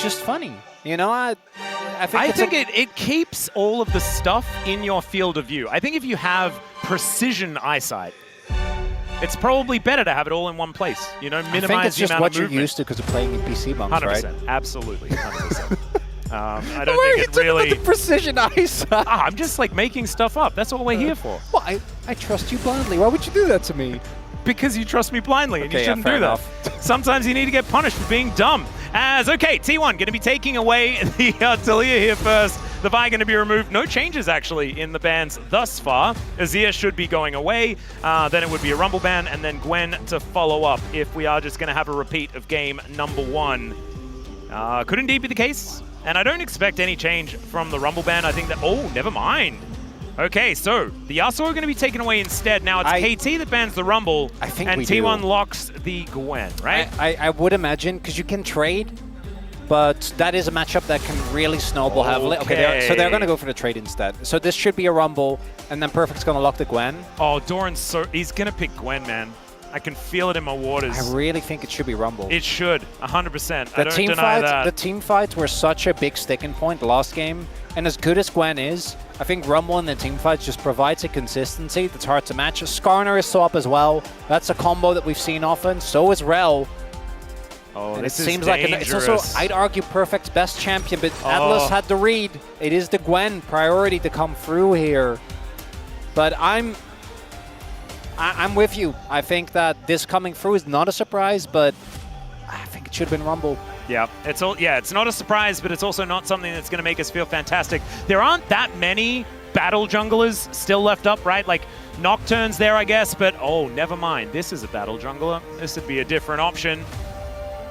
just funny. You know, I think it keeps all of the stuff in your field of view. I think if you have precision eyesight, it's probably better to have it all in one place. You know, minimize the amount of movement. I think it's just what you're used to because of playing in PC bumps, 100%, right? Absolutely, 100%. I don't think it really... About the precision eyesight? I'm just like making stuff up. That's what we're here for. Well, I trust you blindly. Why would you do that to me? Because you trust me blindly, and you shouldn't do enough. that. Sometimes you need to get punished for being dumb. Okay, T1 going to be taking away the Talia here first. The Vi going to be removed. No changes, actually, in the bans thus far. Azir should be going away. Then it would be a Rumble ban, and then Gwen to follow up if we are just going to have a repeat of game number 1. Could indeed be the case. And I don't expect any change from the Rumble ban. I think that... Oh, never mind. Okay, so the Yasuo are going to be taken away instead. Now it's KT that bans the Rumble, and T1 locks the Gwen, right? I would imagine, because you can trade, but that is a matchup that can really snowball heavily. Okay, so they're going to go for the trade instead. So this should be a Rumble, and then Perfect's going to lock the Gwen. Oh, Doran's he's going to pick Gwen, man. I can feel it in my waters. I really think it should be Rumble. It should, 100%. I don't deny that. The team fights were such a big sticking point last game, and as good as Gwen is, I think Rumble in the team fights just provides a consistency that's hard to match. Skarner is so up as well. That's a combo that we've seen often. So is Rel. Oh, and this it seems dangerous. like it's also, I'd argue, Perfect's best champion, but Atlas had the read. It is the Gwen priority to come through here. But I'm with you. I think that this coming through is not a surprise, but I think it should have been Rumble. Yeah, it's not a surprise, but it's also not something that's going to make us feel fantastic. There aren't that many battle junglers still left up, right? Like Nocturne's there, I guess, but oh, never mind. This is a battle jungler. This would be a different option.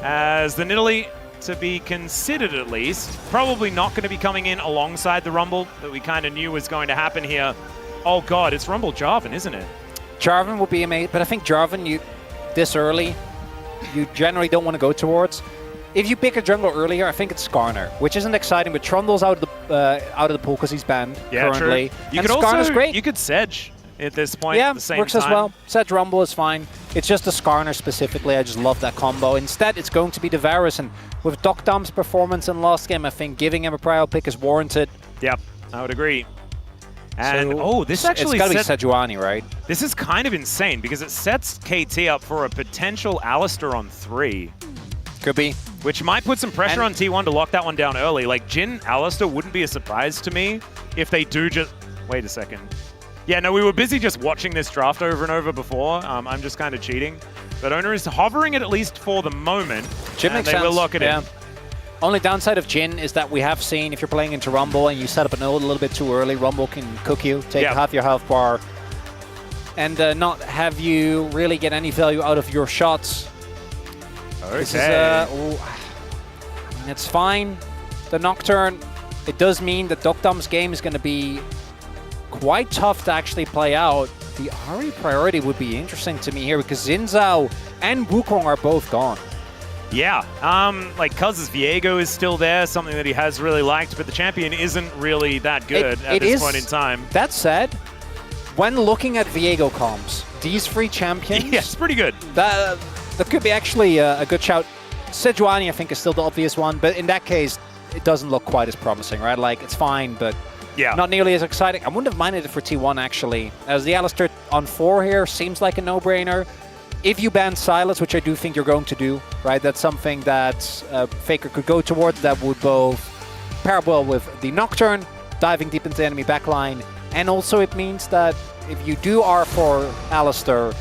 As the Nidalee, to be considered at least, probably not going to be coming in alongside the Rumble that we kind of knew was going to happen here. Oh god, it's Rumble Jarvan, isn't it? Jarvan would be amazing, but I think Jarvan, this early, you generally don't want to go towards. If you pick a jungler earlier, I think it's Skarner, which isn't exciting, but Trundle's out of the pool because he's banned currently. True. You could Skarner's great. You could Sedge at this point at the same time. Yeah, works as well. Sedge Rumble is fine. It's just the Skarner specifically. I just love that combo. Instead, it's going to be the Varus, and with Docdom's performance in last game, I think giving him a prior pick is warranted. Yep, I would agree. And so, this actually it's got to be Sejuani, right? This is kind of insane because it sets KT up for a potential Alistar on 3. Could be. Which might put some pressure on T1 to lock that one down early. Like, Jhin Alistar wouldn't be a surprise to me if they do just... Wait a second. Yeah, no, we were busy just watching this draft over and over before. I'm just kind of cheating. But Owner is hovering it at least for the moment. Jhin and makes they sense. will lock it in. Only downside of Jhin is that we have seen if you're playing into Rumble and you set up an ult a little bit too early, Rumble can cook you, take half your health bar, and not have you really get any value out of your shots. Okay. This is, I mean, it's fine. The Nocturne, it does mean that Docdom's game is going to be quite tough to actually play out. The Ahri priority would be interesting to me here because Xin Zhao and Wukong are both gone. Yeah, like Cuz's Viego is still there, something that he has really liked, but the champion isn't really that good at this point in time. That said, when looking at Viego comps, these 3 champions... Yes, pretty good. That could be actually a good shout. Sejuani, I think, is still the obvious one, but in that case, it doesn't look quite as promising, right? Like, it's fine, but not nearly as exciting. I wouldn't have minded it for T1, actually. As the Alistar on 4 here seems like a no-brainer. If you ban Sylas, which I do think you're going to do, right? That's something that Faker could go towards. That would both pair well with the Nocturne, diving deep into the enemy backline, and also it means that if you do R4 Alistar,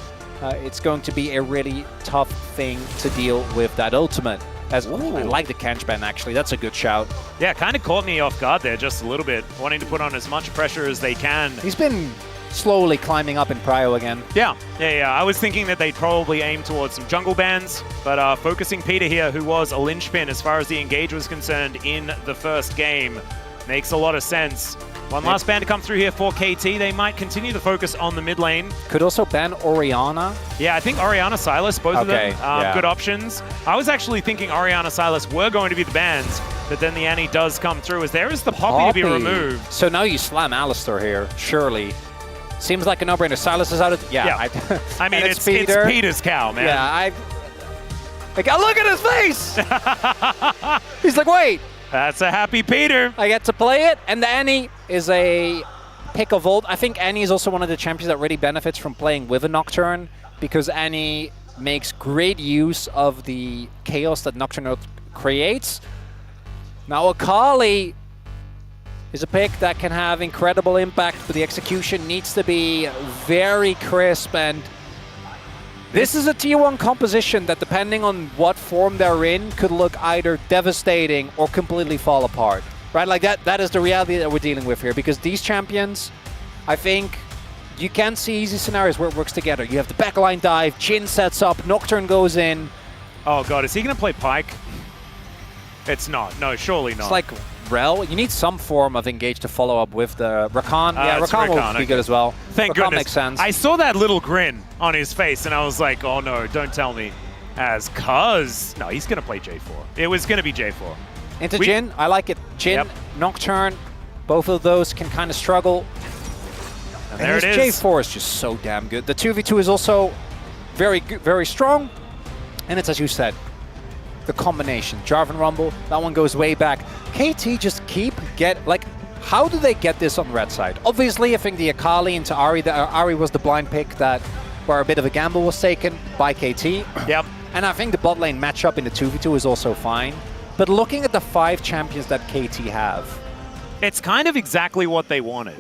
it's going to be a really tough thing to deal with that ultimate. I like the Kench ban, actually. That's a good shout. Yeah, kind of caught me off guard there just a little bit, wanting to put on as much pressure as they can. He's been slowly climbing up in prio again. Yeah. I was thinking that they'd probably aim towards some jungle bans, but focusing Peter here, who was a linchpin as far as the engage was concerned in the first game, makes a lot of sense. One last ban to come through here for KT. They might continue to focus on the mid lane. Could also ban Orianna. Yeah, I think Orianna, Sylas, both of them, good options. I was actually thinking Orianna, Sylas were going to be the bans, but then the Annie does come through as there is the Poppy to be removed. So now you slam Alistar here, surely. Seems like a no-brainer. Sylas is out of... I mean, it's Peter's cow, man. Yeah, Like, oh, look at his face! He's like, wait. That's a happy Peter. I get to play it, and the Annie is a pick of Volt. I think Annie is also one of the champions that really benefits from playing with a Nocturne, because Annie makes great use of the chaos that Nocturne creates. Now Akali is a pick that can have incredible impact, but the execution needs to be very crisp, and this is a tier 1 composition that, depending on what form they're in, could look either devastating or completely fall apart. Right, like that is the reality that we're dealing with here, because these champions, I think, you can see easy scenarios where it works together. You have the backline dive, Jhin sets up, Nocturne goes in. Oh god, is he going to play Pyke? It's not. No, surely not. It's like Rel. You need some form of engage to follow up with the Rakan. Yeah, Rakan will be good as well. Thank Rakan goodness. Makes sense. I saw that little grin on his face, and I was like, oh no, don't tell me. No, he's going to play J4. It was going to be J4. Into Jhin, I like it. Jhin, Nocturne, both of those can kind of struggle. And there it is. J4 is just so damn good. The 2v2 is also very good, very strong. And it's, as you said, the combination. Jarvan Rumble, that one goes way back. KT just how do they get this on the red side? Obviously, I think the Akali into Ahri, Ahri was the blind pick where a bit of a gamble was taken by KT. Yep. And I think the bot lane matchup in the 2v2 is also fine. But looking at the 5 champions that KT have, it's kind of exactly what they wanted.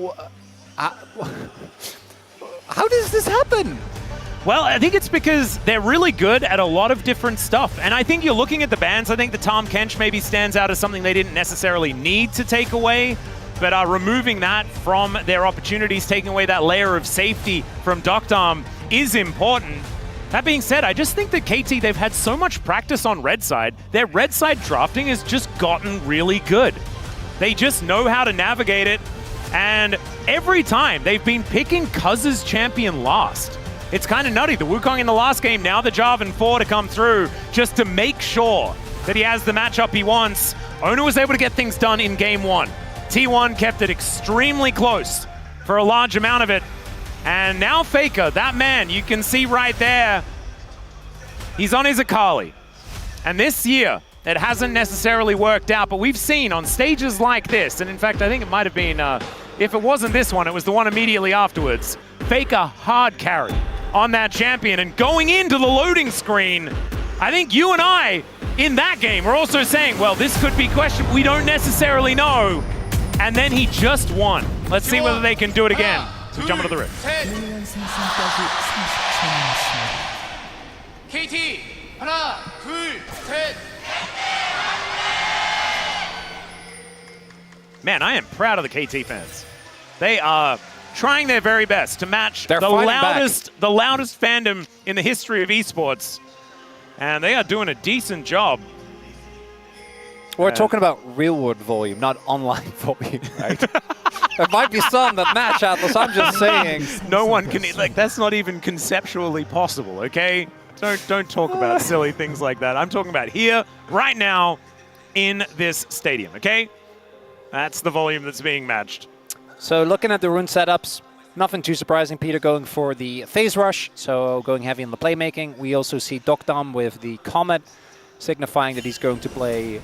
How does this happen? Well, I think it's because they're really good at a lot of different stuff. And I think you're looking at the bans. I think the Tahm Kench maybe stands out as something they didn't necessarily need to take away, but removing that from their opportunities, taking away that layer of safety from Dokdam is important. That being said, I just think that KT, they've had so much practice on red side. Their red side drafting has just gotten really good. They just know how to navigate it. And every time they've been picking Cuz's champion last. It's kind of nutty. The Wukong in the last game, now the Jarvan 4 to come through just to make sure that he has the matchup he wants. Ona was able to get things done in game 1. T1 kept it extremely close for a large amount of it. And now Faker, that man, you can see right there, he's on his Akali. And this year, it hasn't necessarily worked out, but we've seen on stages like this, and in fact, I think it might have been, if it wasn't this one, it was the one immediately afterwards, Faker hard carry on that champion, and going into the loading screen, I think you and I, in that game, were also saying, well, this could be questionable, we don't necessarily know, and then he just won. Let's see whether they can do it again. So jump into the rift. KT 하나 둘 셋. Man, I am proud of the KT fans. They are trying their very best to match the loudest fandom in the history of esports, and they are doing a decent job. We're talking about real-world volume, not online volume, right? There might be some that match, Atlas. I'm just saying. No one can, like, that's not even conceptually possible, okay? Don't talk about silly things like that. I'm talking about here, right now, in this stadium, okay? That's the volume that's being matched. So looking at the rune setups, nothing too surprising. Peter going for the phase rush, so going heavy on the playmaking. We also see Dokdam with the Comet, signifying that he's going to play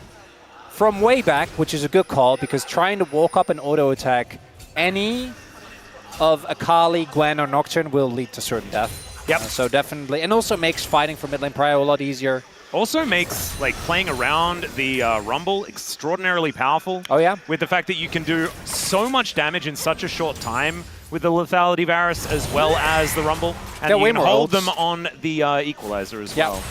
from way back, which is a good call, because trying to walk up and auto-attack any of Akali, Gwen, or Nocturne will lead to certain death. Yep. So definitely, and also makes fighting for mid lane prio a lot easier. Also makes, like, playing around the Rumble extraordinarily powerful. Oh, yeah? With the fact that you can do so much damage in such a short time with the Lethality Varus as well as the Rumble. And you can hold them on the Equalizer as well.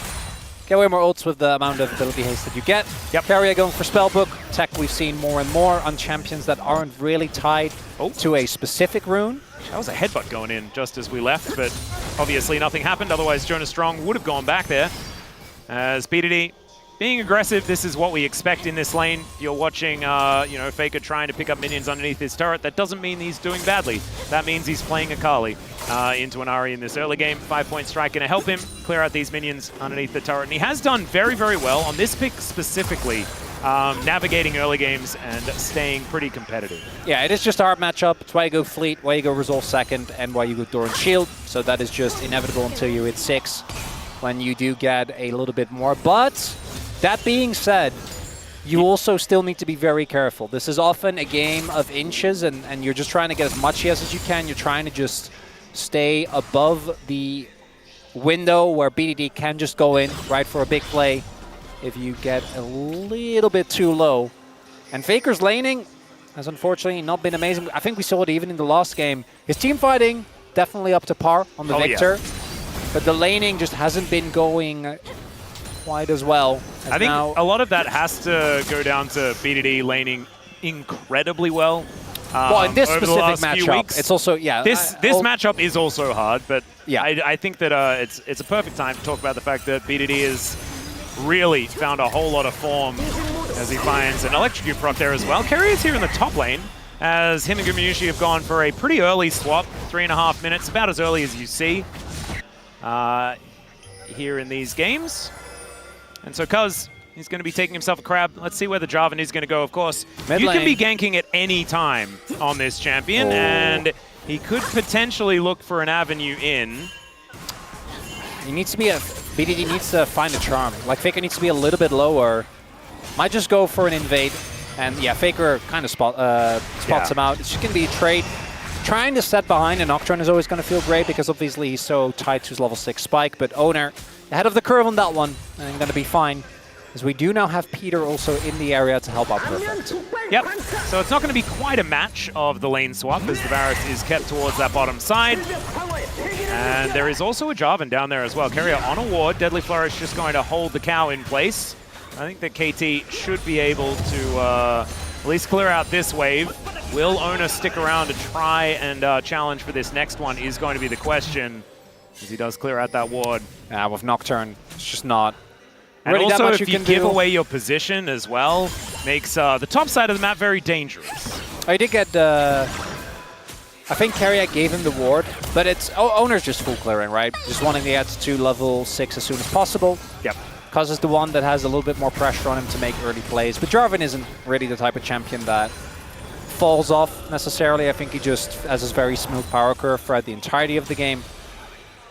Get way more ults with the amount of ability haste that you get. Carrier going for Spellbook. Tech we've seen more and more on champions that aren't really tied to a specific rune. That was a headbutt going in just as we left, but obviously nothing happened. Otherwise, Jonas Strong would have gone back there. As PDD being aggressive, this is what we expect in this lane. You're watching, you know, Faker trying to pick up minions underneath his turret. That doesn't mean he's doing badly. That means he's playing Akali into an Ahri in this early game. 5-point strike going to help him clear out these minions underneath the turret. And he has done very, very well on this pick specifically, navigating early games and staying pretty competitive. Yeah, it is just a hard matchup. It's why you go Fleet, why you go Resolve second, and why you go Doran Shield. So that is just inevitable until you hit 6. when you do get a little bit more. But that being said, you also still need to be very careful. This is often a game of inches, and you're just trying to get as much CS as you can. You're trying to just stay above the window where BDD can just go in, right, for a big play. If you get a little bit too low. And Faker's laning has unfortunately not been amazing. I think we saw it even in the last game. His team fighting, definitely up to par on the Victor. Yeah. But the laning just hasn't been going quite as well. I think a lot of that has to go down to BDD laning incredibly well. Well, in this specific matchup, it's also, yeah. This matchup is also hard, but yeah. I think that it's a perfect time to talk about the fact that BDD has really found a whole lot of form as he finds an electrocute proc there as well. Keria is here in the top lane, as him and Gumyushi have gone for a pretty early swap, 3.5 minutes, about as early as you see here in these games. And so Cuz, he's going to be taking himself a crab. Let's see where the Jarvan is going to go. Of course, you can be ganking at any time on this champion, and he could potentially look for an avenue in. He needs to be BDD needs to find a charm. Like, Faker needs to be a little bit lower. Might just go for an invade. And yeah, Faker kind of spots him out. It's just going to be a trade. Trying to set behind a Nocturne is always going to feel great because obviously he's so tied to his level 6 spike. But Owner, ahead of the curve on that one, and going to be fine. As we do now have Peter also in the area to help out Perfect. Yep, so it's not going to be quite a match of the lane swap as the Varus is kept towards that bottom side. And there is also a Jarvan down there as well. Keria on a ward. Deadly Flourish just going to hold the cow in place. I think that KT should be able to at least clear out this wave. Will Owner stick around to try and challenge for this next one is going to be the question, as he does clear out that ward. Yeah, with Nocturne, it's just not and really also, that much if you give away your position as well, makes the top side of the map very dangerous. I did get, I think Keria gave him the ward, but it's Owner's just full clearing, right? Just wanting to get to level 6 as soon as possible. Yep. Cuz is the one that has a little bit more pressure on him to make early plays. But Jarvan isn't really the type of champion that falls off necessarily. I think he just has this very smooth power curve throughout the entirety of the game.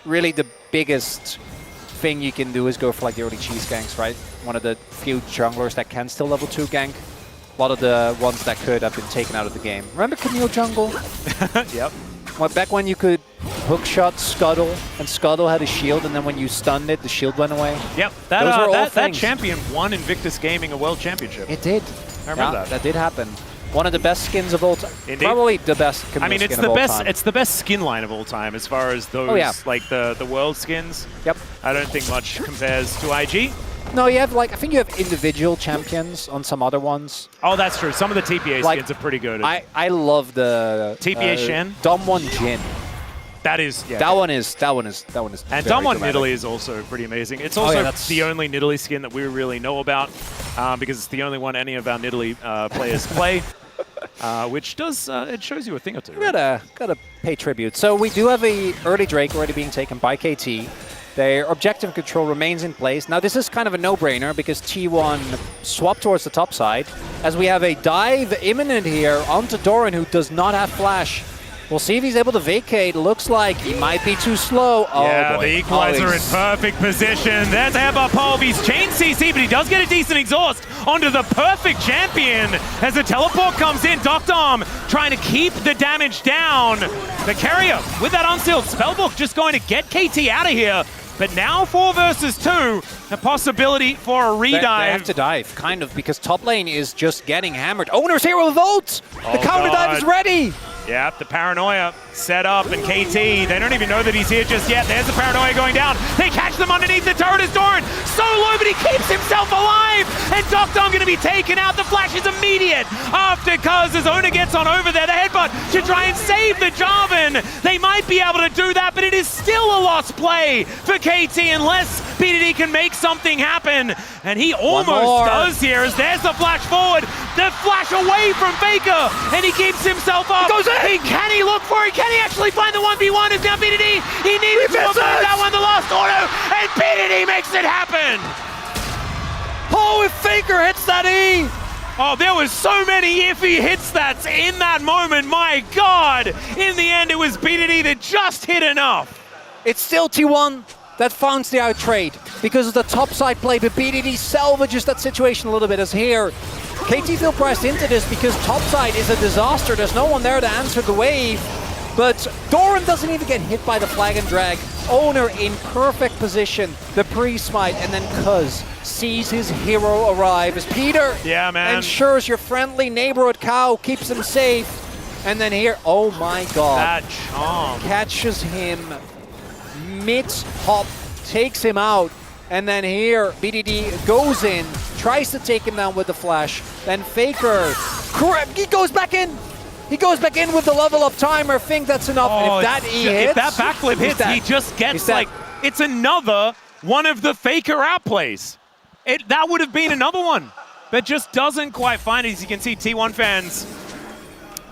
Really the biggest thing you can do is go for like the early cheese ganks, right? One of the few junglers that can still level 2 gank. A lot of the ones that could have been taken out of the game. Remember Camille jungle? Yep. Well, back when you could hook shot Scuttle, and Scuttle had a shield, and then when you stunned it, the shield went away. Yep. That champion won Invictus Gaming a world championship. It did. I remember that. That did happen. One of the best skins of all time. Indeed. Probably the best Camille skin of all time. It's the best skin line of all time as far as those like the world skins. Yep. I don't think much compares to IG. No, you have like I think you have individual champions on some other ones. Oh, that's true. Some of the TPA skins are pretty good. I love the TPA Shen. Dom1 Jin. That is that one is. And Dom1 Nidalee is also pretty amazing. It's also the only Nidalee skin that we really know about because it's the only one any of our Nidalee players play. Which does it shows you a thing or two. Right? Gotta pay tribute. So we do have a early Drake already being taken by KT. Their objective control remains in place. Now this is kind of a no-brainer because T1 swapped towards the top side. As we have a dive imminent here onto Doran, who does not have flash. We'll see if he's able to vacate. Looks like he might be too slow. Yeah, the equalizer in perfect position. There's Headbutt Pulve. He's chained CC, but he does get a decent exhaust onto the perfect champion. As the teleport comes in, Doctorm trying to keep the damage down. The Keria with that unsealed spellbook just going to get KT out of here. But now 4 versus 2, a possibility for a redive. They have to dive, kind of, because top lane is just getting hammered. Owner's here with Volt! The counter dive is ready! Yep, the paranoia set up, and KT, they don't even know that he's here just yet. There's the paranoia going down. They catch them underneath the turret as Doran. So low, but he keeps himself alive. And Doctorm going to be taken out. The flash is immediate after Cuz as Owner gets on over there. The headbutt to try and save the Jarvan. They might be able to do that, but it is still a lost play for KT unless BDD can make something happen. And he almost does here as there's the flash forward. The flash away from Faker, and he keeps himself up. Goes in. Can he look for it? Can he actually find the 1v1? Is now BDD. He needed to avoid that one, the last auto, and BDD makes it happen. Oh, if Faker hits that E! Oh, there was so many iffy hits that's in that moment. My God. In the end, it was BDD that just hit enough. It's still T1. that founds the out trade because of the topside play, but BDD salvages that situation a little bit as here. KT feel pressed into this because topside is a disaster. There's no one there to answer the wave. But Doran doesn't even get hit by the flag and drag. Owner in perfect position. The pre-smite, and then Cuz sees his hero arrive as Peter ensures your friendly neighborhood cow keeps him safe. And then here, oh my god. That charm. Catches him mid-hop, takes him out. And then here, BDD goes in, tries to take him down with the flash. Then Faker, he goes back in. He goes back in with the level up timer. Think that's enough. Oh, if that hits, if that backflip hits, he just gets like, it's another one of the Faker outplays. That would have been another one, but just doesn't quite find it. As you can see, T1 fans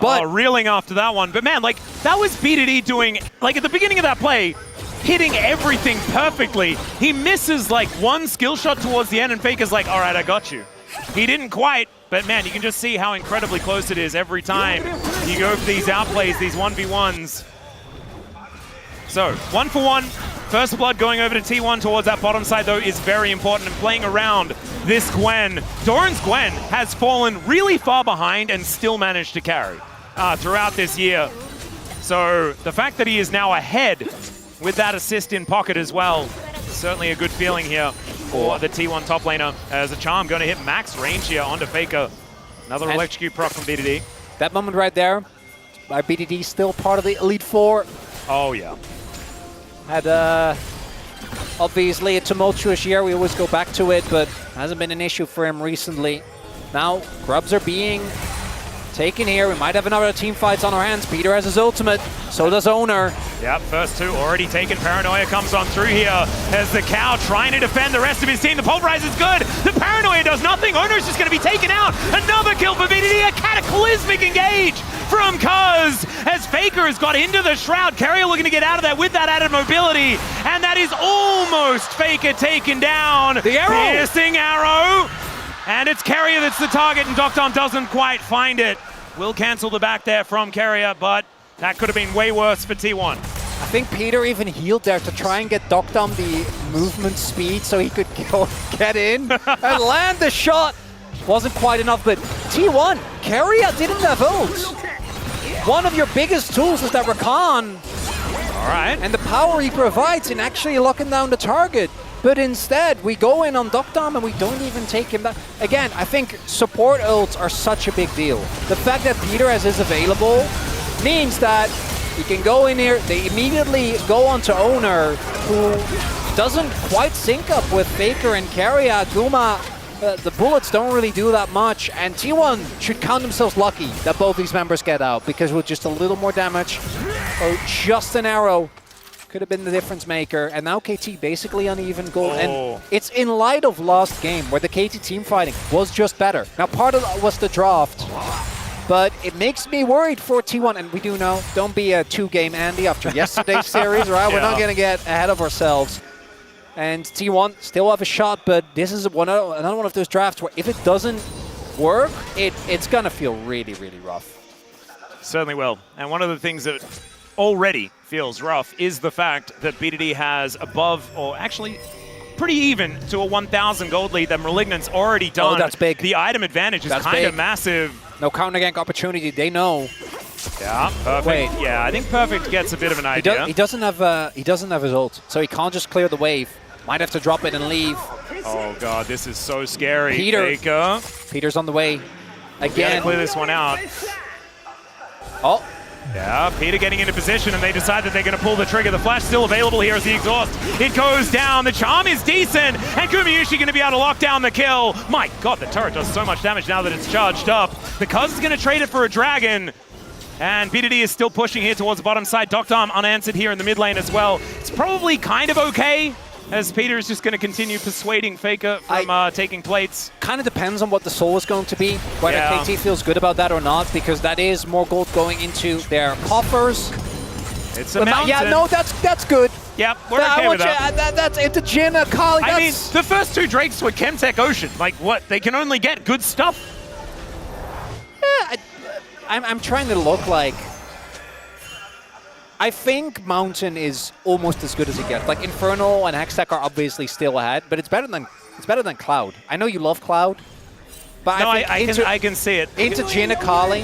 reeling after that one. But man, like, that was BDD doing, like at the beginning of that play, hitting everything perfectly. He misses like one skill shot towards the end, and Faker's like, all right, I got you. He didn't quite, but man, you can just see how incredibly close it is every time you go for these outplays, these 1v1s. So, 1 for 1. First blood going over to T1 towards that bottom side, though, is very important. And playing around this Gwen, Doran's Gwen has fallen really far behind and still managed to carry throughout this year. So, the fact that he is now ahead with that assist in pocket as well, certainly a good feeling here for the T1 top laner. As a charm going to hit max range here onto Faker. Another electrocute proc from BDD. That moment right there, by BDD still part of the Elite Four. Oh yeah. Had obviously a tumultuous year. We always go back to it, but hasn't been an issue for him recently. Now grubs are being taken here. We might have another team fights on our hands. Peter has his ultimate, so does Owner. Yep, first two already taken. Paranoia comes on through here as the cow trying to defend the rest of his team. The pulverize is good. The Paranoia does nothing. Owner's just going to be taken out. Another kill for VDD. A cataclysmic engage from Cuz as Faker has got into the shroud. Carrier looking to get out of there with that added mobility. And that is almost Faker taken down. The arrow. Piercing arrow. And it's Carrier that's the target, and Doctom doesn't quite find it. Will cancel the back there from Carrier, but that could have been way worse for T1. I think Peter even healed there to try and get Doctom the movement speed so he could get in and land the shot. Wasn't quite enough, but T1, Carrier didn't have ult. One of your biggest tools is that Rakan. All right. And the power he provides in actually locking down the target. But instead, we go in on Doctom and we don't even take him down. Again, I think support ults are such a big deal. The fact that Peter has his available means that he can go in here. They immediately go on to Owner, who doesn't quite sync up with Faker and Carrier. Guma, the bullets don't really do that much. And T1 should count themselves lucky that both these members get out, because with just a little more damage or just an arrow, could have been the difference maker. And now KT basically uneven goal. And it's in light of last game where the KT team fighting was just better. Now part of that was the draft, but it makes me worried for T1. And we do know, don't be a 2-game Andy after yesterday's series, right? We're not going to get ahead of ourselves. And T1 still have a shot, but this is another one of those drafts where if it doesn't work, it's going to feel really, really rough. Certainly will. And one of the things that already feels rough is the fact that BDD has above, or actually pretty even to a 1,000 gold lead that Malignant's already done. Oh, that's big. The item advantage is kind of massive. No counter gank opportunity, they know. Yeah, Perfect. Wait. Yeah, I think Perfect gets a bit of an idea. He doesn't have his ult, so he can't just clear the wave. Might have to drop it and leave. Oh god, this is so scary. Peter's on the way. Again. Gotta clear this one out. Oh. Yeah, Peter getting into position, and they decide that they're going to pull the trigger. The flash still available here as the exhaust. It goes down. The charm is decent, and Kumiyushi going to be able to lock down the kill. My god, the turret does so much damage now that it's charged up. The Cuz is going to trade it for a dragon. And BDD is still pushing here towards the bottom side. Doctom unanswered here in the mid lane as well. It's probably kind of okay, as Peter is just going to continue persuading Faker from taking plates. Kind of depends on what the soul is going to be, whether KT feels good about that or not, because that is more gold going into their coffers. It's a mountain. Yeah, no, that's good. Yep, we're okay with that. That's into Jin, Kali. I mean, the first two Drakes were Chemtech Ocean. Like, what? They can only get good stuff. Yeah, I'm trying to look like... I think Mountain is almost as good as it gets. Like Infernal and Hextech are obviously still ahead, but it's better than Cloud. I know you love Cloud, but No, I can see it. into Jinakali,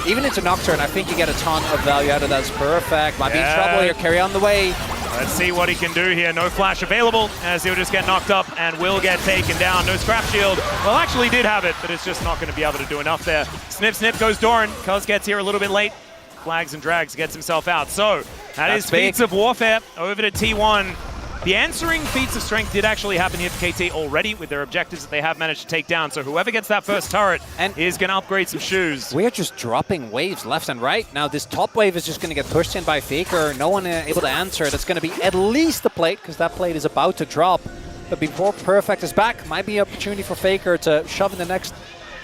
even into Nocturne, I think you get a ton of value out of that. It's perfect. Might be in trouble here. Carry on the way. Let's see what he can do here. No flash available, as he'll just get knocked up and will get taken down. No scrap shield. Well, actually did have it, but it's just not going to be able to do enough there. Snip, snip goes Doran. Cuz gets here a little bit late. Flags and drags, gets himself out. So that is Feats of Warfare over to T1. The answering Feats of Strength did actually happen here for KT already with their objectives that they have managed to take down. So whoever gets that first turret is going to upgrade some shoes. We're just dropping waves left and right. Now this top wave is just going to get pushed in by Faker. No one able to answer. That's going to be at least the plate, because that plate is about to drop. But before Perfect is back, might be an opportunity for Faker to shove in the next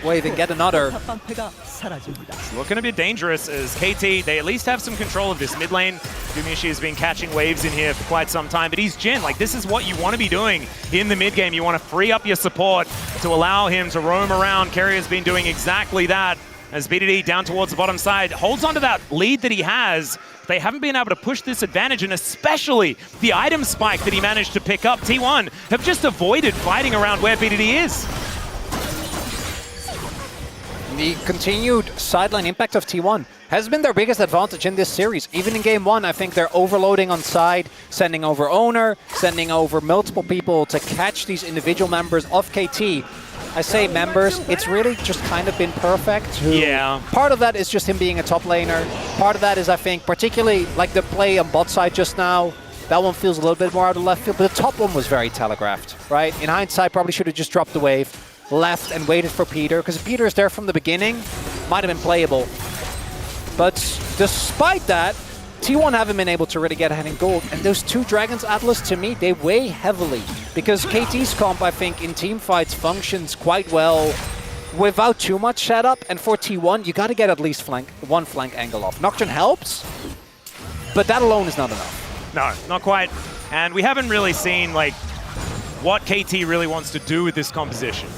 wave and get another. It's looking a bit dangerous as KT, they at least have some control of this mid lane. Gumishi has been catching waves in here for quite some time, but he's Jin. Like, this is what you want to be doing in the mid game. You want to free up your support to allow him to roam around. Kerry has been doing exactly that as BDD down towards the bottom side holds onto that lead that he has. They haven't been able to push this advantage, and especially the item spike that he managed to pick up. T1 have just avoided fighting around where BDD is. The continued sideline impact of T1 has been their biggest advantage in this series. Even in game one, I think they're overloading on side, sending over Owner, sending over multiple people to catch these individual members of KT. I say members, it's really just kind of been Perfect. Yeah. Part of that is just him being a top laner. Part of that is, I think, particularly like the play on bot side just now, that one feels a little bit more out of left field, but the top one was very telegraphed, right? In hindsight, probably should have just dropped the wave, left and waited for Peter, because if Peter is there from the beginning, might have been playable. But despite that, T1 haven't been able to really get ahead in gold, and those two Dragons Atlas, to me, they weigh heavily, because KT's comp, I think, in team fights functions quite well without too much setup, and for T1, you got to get at least one flank angle off. Nocturne helps, but that alone is not enough. No, not quite. And we haven't really seen, like, what KT really wants to do with this composition.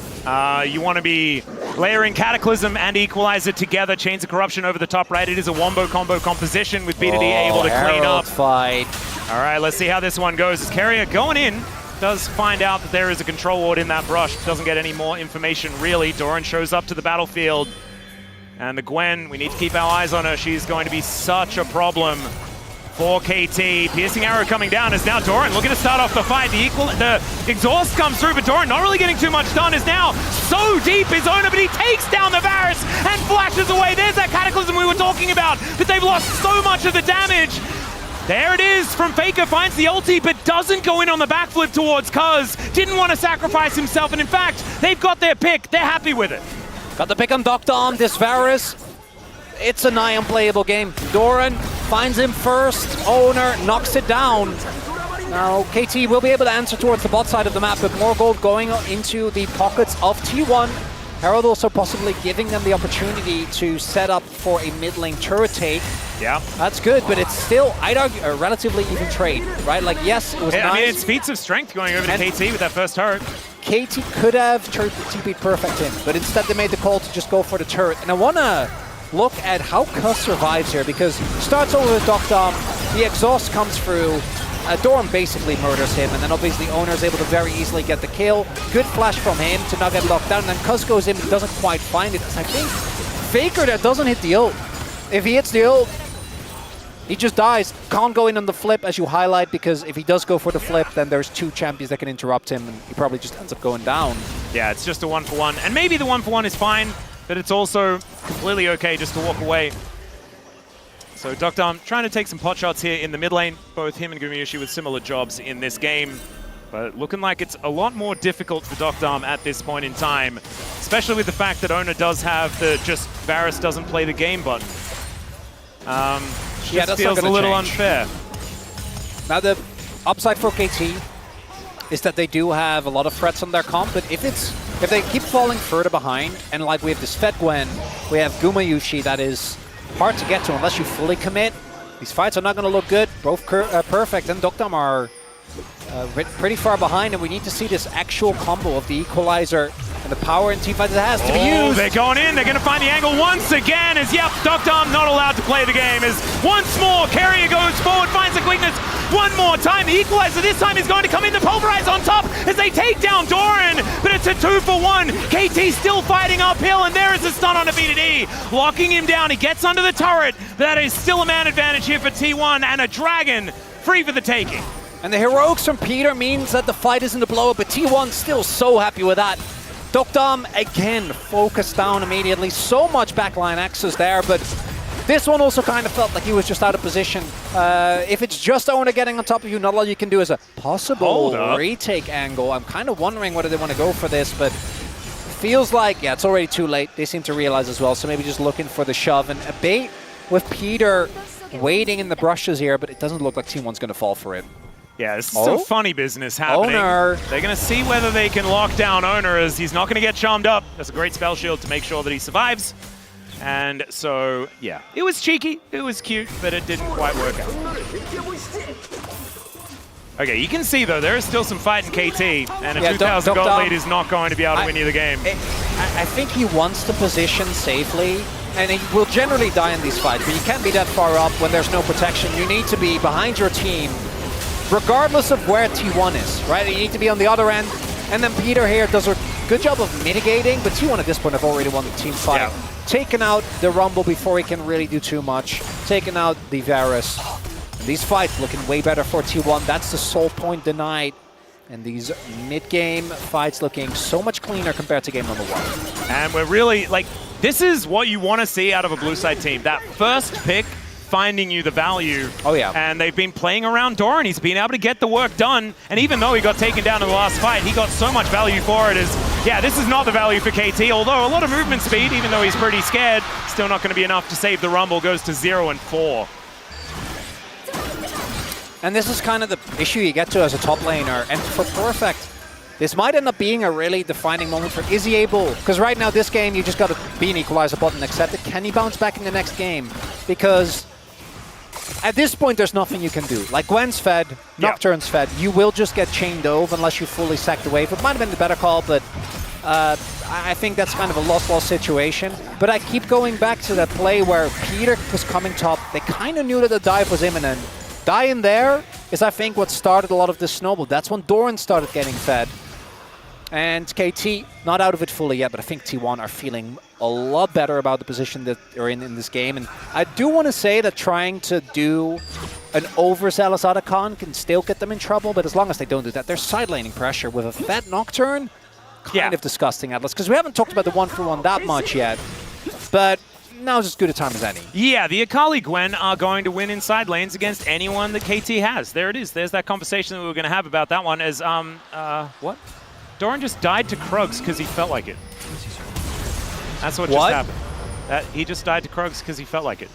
You want to be layering Cataclysm and Equalizer together, Chains of Corruption over the top right. It is a wombo combo composition with BDD able to clean up. Fight. All right, let's see how this one goes. As Carrier going in, does find out that there is a control ward in that brush. Doesn't get any more information, really. Doran shows up to the battlefield. And the Gwen, we need to keep our eyes on her. She's going to be such a problem for KT. Piercing arrow coming down is now Doran looking to start off the fight. The exhaust comes through, but Doran not really getting too much done. Is now so deep his owner, but he takes down the Varus and flashes away. There's that Cataclysm we were talking about, but they've lost so much of the damage. There it is from Faker, finds the ulti, but doesn't go in on the backflip towards Cuz. Didn't want to sacrifice himself, and in fact, they've got their pick. They're happy with it. Got the pick on Doctom, this Varus. It's a nigh unplayable game. Doran finds him first. Owner knocks it down. Now KT will be able to answer towards the bot side of the map, but more gold going into the pockets of T1. Herald also possibly giving them the opportunity to set up for a mid lane turret take. Yeah. That's good, but it's still, I'd argue, a relatively even trade, right? Like, yes, it was nice. I mean, it's Feats of Strength going over to KT with that first turret. KT could have TP'd Perfect in, but instead they made the call to just go for the turret. And I want to look at how Cuz survives here, because starts over with Doctom, the exhaust comes through, Doran basically murders him, and then obviously Owner is able to very easily get the kill. Good flash from him to not get locked down, and then Cuz goes in but doesn't quite find it. I think Faker there doesn't hit the ult. If he hits the ult, he just dies. Can't go in on the flip, as you highlight, because if he does go for the flip, then there's two champions that can interrupt him, and he probably just ends up going down. Yeah, it's just a 1-for-1, and maybe the 1-for-1 is fine, but it's also completely okay just to walk away. So Doctom trying to take some pot shots here in the mid lane. Both him and Gumiyoshi with similar jobs in this game. But looking like it's a lot more difficult for Doctom at this point in time. Especially with the fact that Owner does have the just Varus doesn't play the game button. Yeah, that feels a little unfair. Now the upside for KT is that they do have a lot of threats on their comp, but if they keep falling further behind, and like we have this Fed Gwen, we have Gumayushi that is hard to get to unless you fully commit. These fights are not going to look good. Both Perfect and Doctom are pretty far behind, and we need to see this actual combo of the Equalizer and And the power in teamfights has to be used. They're going in. They're going to find the angle once again. As, yep, Dom not allowed to play the game. As once more, Carrier goes forward, finds a weakness. One more time. The equalizer this time is going to come in. The Pulverize on top as they take down Doran. But it's a 2-for-1. KT still fighting uphill. And there is a stun on a VOD. Locking him down. He gets under the turret. That is still a man advantage here for T1. And a Dragon free for the taking. And the heroics from Peter means that the fight isn't a blow-up, but T1 still so happy with that. Dom again focused down immediately. So much backline access there, but this one also kind of felt like he was just out of position. If it's just Owner getting on top of you, not all you can do is a possible retake angle. I'm kind of wondering whether they want to go for this, but feels like, yeah, it's already too late. They seem to realize as well, so maybe just looking for the shove. And a bait with Peter waiting in the brushes here, but it doesn't look like T1's going to fall for it. Yeah, this is some funny business happening. Owner. They're going to see whether they can lock down Owner, as he's not going to get charmed up. That's a great spell shield to make sure that he survives. And so, yeah, it was cheeky, it was cute, but it didn't quite work out. Okay, you can see, though, there is still some fight in KT, and a 2,000 gold lead is not going to be able to win you the game. I think he wants to position safely, and he will generally die in these fights, but you can't be that far up when there's no protection. You need to be behind your team, regardless of where T1 is, right? You need to be on the other end, and then Peter here does a good job of mitigating, but T1 at this point have already won the team fight. Yeah. Taken out the Rumble before he can really do too much, taken out the Varus. And these fights looking way better for T1. That's the soul point denied. And these mid-game fights looking so much cleaner compared to game number 1. And we're really, like, this is what you want to see out of a blue side team. That first pick finding you the value. Oh, yeah. And they've been playing around Doran. He's been able to get the work done. And even though he got taken down in the last fight, he got so much value for it. Yeah, this is not the value for KT, although a lot of movement speed, even though he's pretty scared, still not going to be enough to save the Rumble. Goes to 0 and 4. And this is kind of the issue you get to as a top laner. And for Perfect, this might end up being a really defining moment for, is he able? Because right now, this game, you just got to be an equalizer button, accept it. Can he bounce back in the next game? Because at this point, there's nothing you can do. Like Gwen's fed, Nocturne's fed. You will just get chained over unless you fully sack the wave. It might have been the better call, but I think that's kind of a lost situation. But I keep going back to that play where Peter was coming top. They kind of knew that the dive was imminent. Dying there is, I think, what started a lot of this snowball. That's when Doran started getting fed. And KT, not out of it fully yet, but I think T1 are feeling a lot better about the position that they're in this game. And I do want to say that trying to do an overzealous Otacon can still get them in trouble, but as long as they don't do that, they're side laning pressure with a fed Nocturne. Kind of disgusting, Atlas, because we haven't talked about the 1-for-1 that much yet. But now's as good a time as any. Yeah, the Akali Gwen are going to win in side lanes against anyone that KT has. There it is. There's that conversation that we were going to have about that one as, what? Doran just died to Krugs because he felt like it. That's what just happened. He just died to Krugs because he felt like it.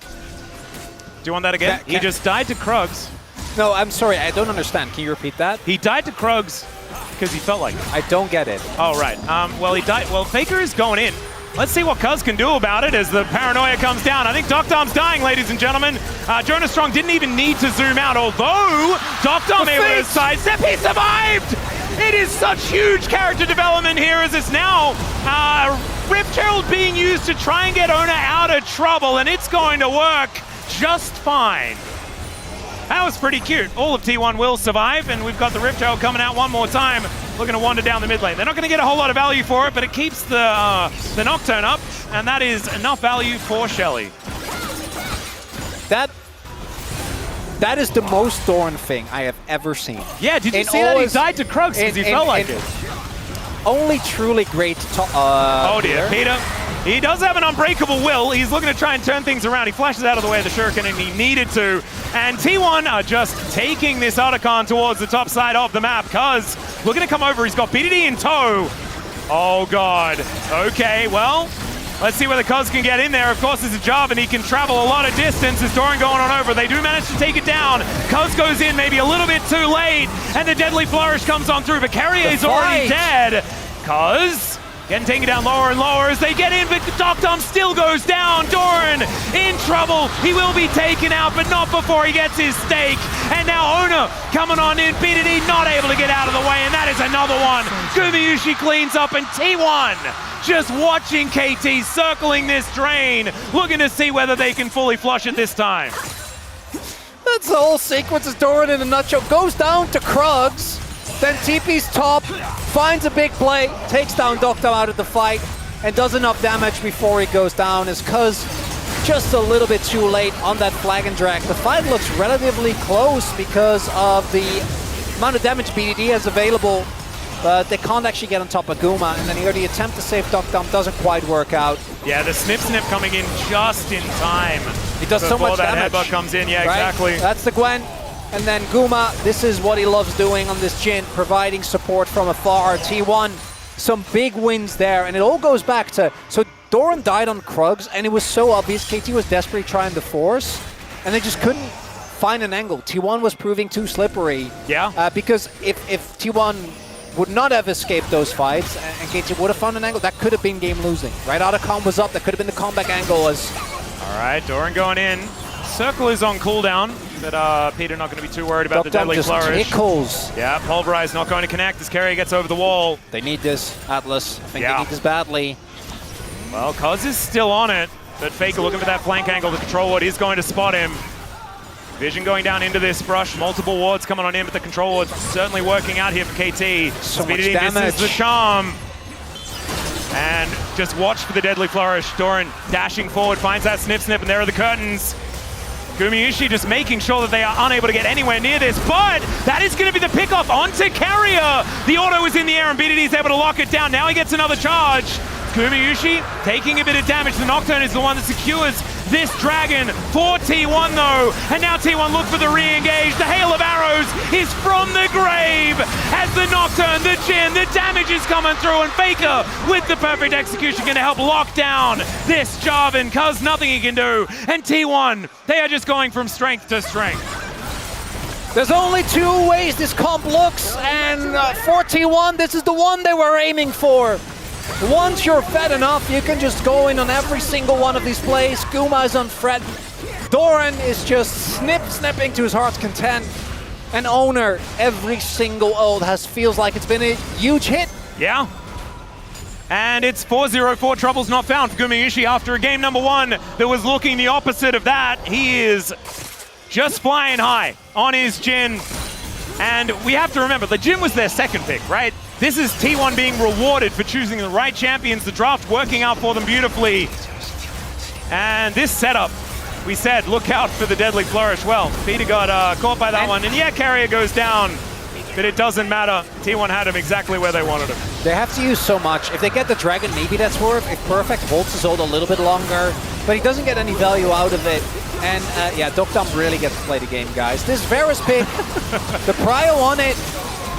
Do you want that again? He just died to Krugs. No, I'm sorry. I don't understand. Can you repeat that? He died to Krugs because he felt like it. I don't get it. Oh, right. Well, he died. Well, Faker is going in. Let's see what Cuz can do about it as the paranoia comes down. I think Doctom's dying, ladies and gentlemen. Jonas Strong didn't even need to zoom out, although Doctom able to sidestep. He survived! It is such huge character development here as it's now Rift Herald being used to try and get Owner out of trouble, and it's going to work just fine. That was pretty cute. All of T1 will survive, and we've got the Rift Herald coming out one more time, looking to wander down the mid lane. They're not going to get a whole lot of value for it, but it keeps the Nocturne up, and that is enough value for Shelly. That is the most Doran thing I have ever seen. Yeah, did you see that? He died to Krugs because he felt like it. Only truly great... oh dear, Peter. He does have an unbreakable will. He's looking to try and turn things around. He flashes out of the way of the Shuriken, and he needed to. And T1 are just taking this Otacon towards the top side of the map. Cuz looking to come over. He's got BDD in tow. Oh, God. Okay, well, let's see whether Cuz can get in there. Of course, it's a job, and he can travel a lot of distance. As Doran going on over. They do manage to take it down. Cuz goes in maybe a little bit too late, and the Deadly Flourish comes on through, but Carrier's already dead. Cuz getting taken down lower and lower as they get in, but Doctom still goes down. Doran in trouble. He will be taken out, but not before he gets his stake. And And now Owner coming on in. BDD not able to get out of the way, and that is another one. Gumayusi cleans up, and T1 just watching KT circling this drain, looking to see whether they can fully flush it this time. That's the whole sequence is Doran in a nutshell. Goes down to Krugs, then TP's top, finds a big play, takes down Dokdam out of the fight, and does enough damage before he goes down. Is Cuz just a little bit too late on that flag and drag. The fight looks relatively close because of the amount of damage BDD has available, but they can't actually get on top of Guma, and then here the attempt to save Dokdam doesn't quite work out. Yeah, the snip coming in just in time. He does so much damage. Before that headbutt comes in, yeah, right? exactly. That's the Gwen. And then Guma, this is what he loves doing on this Jhin, providing support from afar. T1, some big wins there, and it all goes back to, so Doran died on Krugs, and it was so obvious KT was desperately trying to force, and they just couldn't find an angle. T1 was proving too slippery. Yeah. Because if T1 would not have escaped those fights, and KT would have found an angle, that could have been game losing. Right, Otacon was up, that could have been the comeback angle. All right, Doran going in. Circle is on cooldown, but Peter not going to be too worried about the deadly flourish. Tickles. Yeah, Pulverize not going to connect as Carrier gets over the wall. They need this, Atlas. I think they need this badly. Well, Cuz is still on it, but Faker looking for that flank angle. The control ward is going to spot him. Vision going down into this brush. Multiple wards coming on in, but the control ward's certainly working out here for KT. So much damage. This is the charm. And just watch for the deadly flourish. Doran dashing forward, finds that snip, and there are the curtains. Gumayusi just making sure that they are unable to get anywhere near this, but that is going to be the pickoff onto Carrier. The auto is in the air, and BDD is able to lock it down. Now he gets another charge. Gumayusi taking a bit of damage. The Nocturne is the one that secures this dragon for T1 though. And now T1 look for the re-engage. The hail of arrows is from the grave as the Nocturne, the Jhin, the damage is coming through, and Faker with the perfect execution going to help lock down this Jarvan, cuz nothing he can do. And T1, they are just going from strength to strength. There's only two ways this comp looks, and for T1, this is the one they were aiming for. Once you're fed enough, you can just go in on every single one of these plays. Guma is unthreatened. Doran is just snipping to his heart's content. And Owner, every single ult feels like it's been a huge hit. Yeah. And it's 4-0-4 troubles not found for Gumayusi after a game number one that was looking the opposite of that. He is just flying high on his Jhin. And we have to remember, the Jhin was their second pick, right? This is T1 being rewarded for choosing the right champions, the draft working out for them beautifully. And this setup, we said, look out for the deadly flourish. Well, Peter got caught by that one, and yeah, Carrier goes down, but it doesn't matter. T1 had him exactly where they wanted him. They have to use so much. If they get the dragon, maybe that's worth. If Perfect holds his ult a little bit longer, but he doesn't get any value out of it. And yeah, Dokdam really gets to play the game, guys. This Varus pick, the prio on it,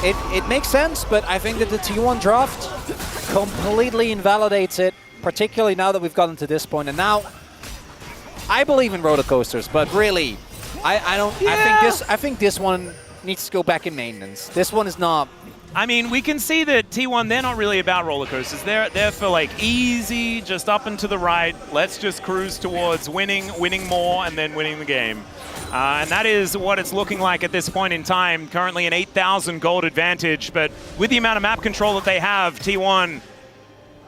it makes sense, but I think that the T1 draft completely invalidates it, particularly now that we've gotten to this point. And now, I believe in roller coasters, but really, I don't. Yeah. I think this one needs to go back in maintenance. This one is not. I mean, we can see that T1, they're not really about roller coasters. They're for like easy, just up and to the right. Let's just cruise towards winning more, and then winning the game. And that is what it's looking like at this point in time. Currently an 8,000 gold advantage, but with the amount of map control that they have, T1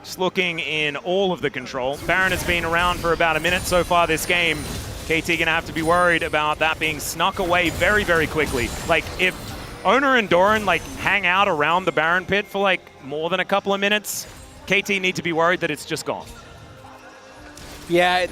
just looking in all of the control. Baron has been around for about a minute so far this game. KT gonna have to be worried about that being snuck away very, very quickly. Like, if Owner and Doran like hang out around the Baron pit for like more than a couple of minutes, KT need to be worried that it's just gone. Yeah,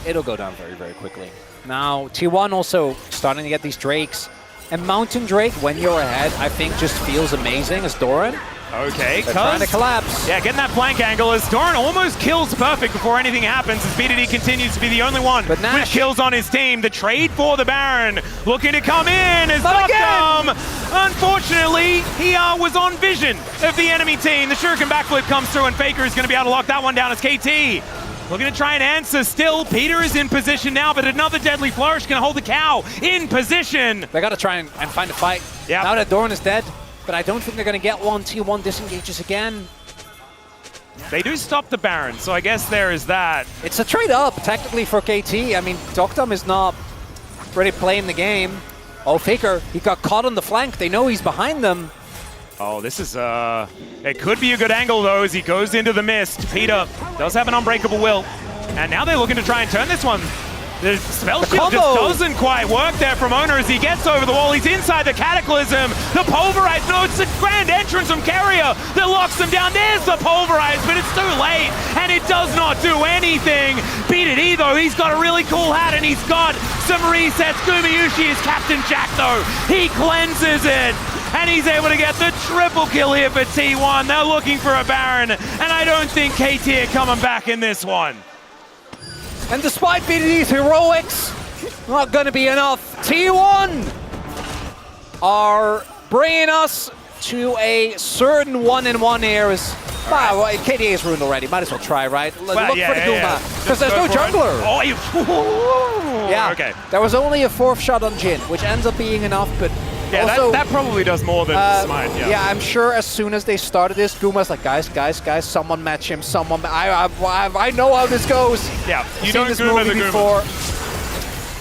it'll go down very, very quickly. Now, T1 also starting to get these Drakes. And Mountain Drake, when you're ahead, I think just feels amazing as Doran. Okay, they're trying to collapse. Yeah, getting that flank angle as Doran almost kills Perfect before anything happens, as BDD continues to be the only one with kills on his team. The trade for the Baron looking to come in as Dokdam. Unfortunately, he was on vision of the enemy team. The Shuriken backflip comes through, and Faker is going to be able to lock that one down as KT. Looking to try and answer still. Peter is in position now, but another deadly flourish can hold the cow in position. They got to try and find a fight. Yep. Now that Doran is dead, but I don't think they're going to get one. T1 disengages again. They do stop the Baron, so I guess there is that. It's a trade up, technically, for KT. I mean, Dokdam is not really playing the game. Oh, Faker, he got caught on the flank. They know he's behind them. Oh, this is, it could be a good angle, though, as he goes into the mist. Peter does have an unbreakable will. And now they're looking to try and turn this one. The spell shield just doesn't quite work there from Owner as he gets over the wall. He's inside the Cataclysm. The Pulverize, no, it's the grand entrance from Carrier that locks him down. There's the Pulverize, but it's too late, and it does not do anything. Beat it either. He's got a really cool hat, and he's got some resets. Gumayushi is Captain Jack, though. He cleanses it, and he's able to get the triple kill here for T1. They're looking for a Baron, and I don't think KT are coming back in this one. And despite BDD's heroics, not going to be enough. T1 are bringing us to a certain 1-in-1 here. Wow, well, KDA is ruined already. Might as well try, right? Look for the Guma, because there's no jungler. Oh, yeah, okay. There was only a 4th shot on Jhin, which ends up being enough, but yeah, also, that probably does more than Smite. Yeah, I'm sure as soon as they started this, Guma's like, guys, someone match him, someone. I know how this goes. Yeah, you I've don't seen this Guma movie the before.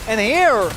And here,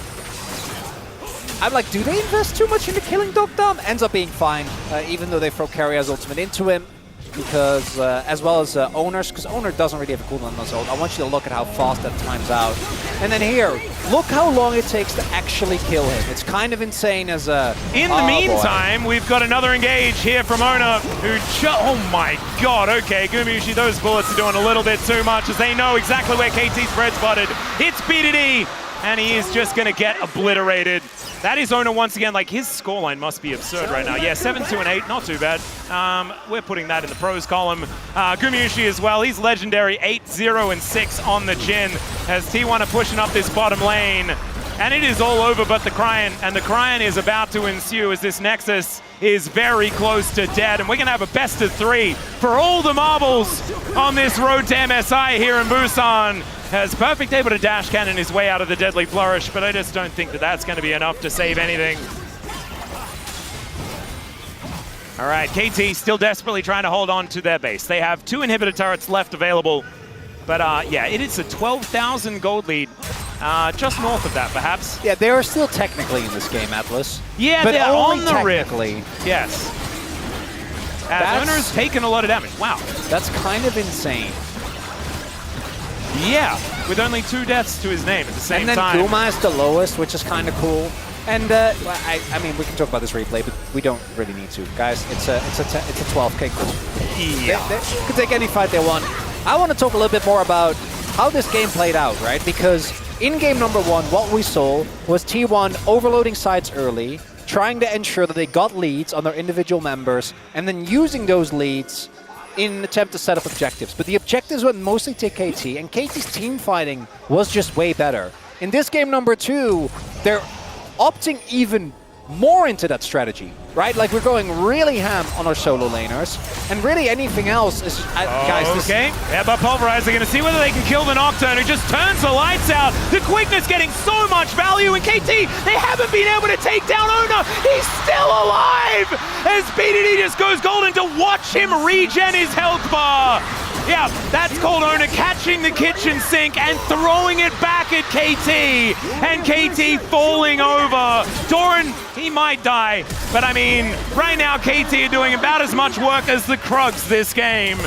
I'm like, do they invest too much into killing Dogdom? Ends up being fine, even though they throw Carrier's ultimate into him. Because, as well as Owners, because Owner doesn't really have a cooldown on his ult. I want you to look at how fast that times out. And then here, look how long it takes to actually kill him. It's kind of insane as a... In the meantime, we've got another engage here from Owner, who oh my god, okay, Gumayushi, those bullets are doing a little bit too much, as they know exactly where KT's bread spotted. It's BDD, and he is just going to get obliterated. That is Owner once again. Like, his scoreline must be absurd right now. Yeah, 7-2-8, not too bad. We're putting that in the pros column. Gumayushi as well, he's legendary, 8-0-6 on the Jhin, as T1 are pushing up this bottom lane. And it is all over but the Cryon, and the Cryon is about to ensue as this Nexus is very close to dead. And we're going to have a best of 3 for all the marbles on this road to MSI here in Busan. Has Perfect able to dash cannon his way out of the Deadly Flourish, but I just don't think that that's going to be enough to save anything. All right, KT still desperately trying to hold on to their base. They have 2 inhibitor turrets left available, but yeah, it is a 12,000 gold lead. Just north of that, perhaps. Yeah, they are still technically in this game, Atlas. Yeah, but they're on the rift. Yes. As Owner's taken a lot of damage. Wow. That's kind of insane. Yeah, with only 2 deaths to his name at the same time. And then Guma is the lowest, which is kind of cool. And I mean, we can talk about this replay, but we don't really need to, guys. It's a 12K. Yeah, they can take any fight they want. I want to talk a little bit more about how this game played out, right? Because in game number 1, what we saw was T1 overloading sides early, trying to ensure that they got leads on their individual members, and then using those leads in an attempt to set up objectives. But the objectives went mostly to KT, and KT's team fighting was just way better. In this game number 2, they're opting even more into that strategy, right? Like, we're going really ham on our solo laners, and really anything else is... guys, okay, yeah, but Pulverize, they're going to see whether they can kill the Nocturne, who just turns the lights out. The quickness getting so much value, and KT, they haven't been able to take down Owner. He's still alive, as BDD just goes golden to watch him regen his health bar. Yeah, that's called Owner catching the kitchen sink and throwing it back at KT, and KT falling over. Doran, he might die, but I mean, right now KT are doing about as much work as the Krugs this game.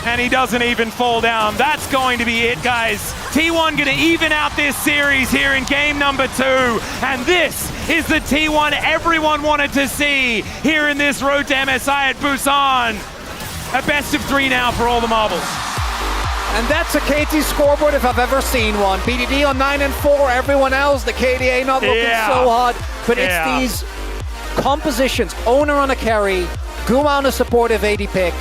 And he doesn't even fall down. That's going to be it, guys. T1 gonna even out this series here in game number 2. And this is the T1 everyone wanted to see here in this road to MSI at Busan. A best of 3 now for all the marbles. And that's a KT scoreboard if I've ever seen one. BDD on 9-4, everyone else, the KDA not looking so hot. But it's these compositions. Owner on a carry, Guma on a supportive AD pick,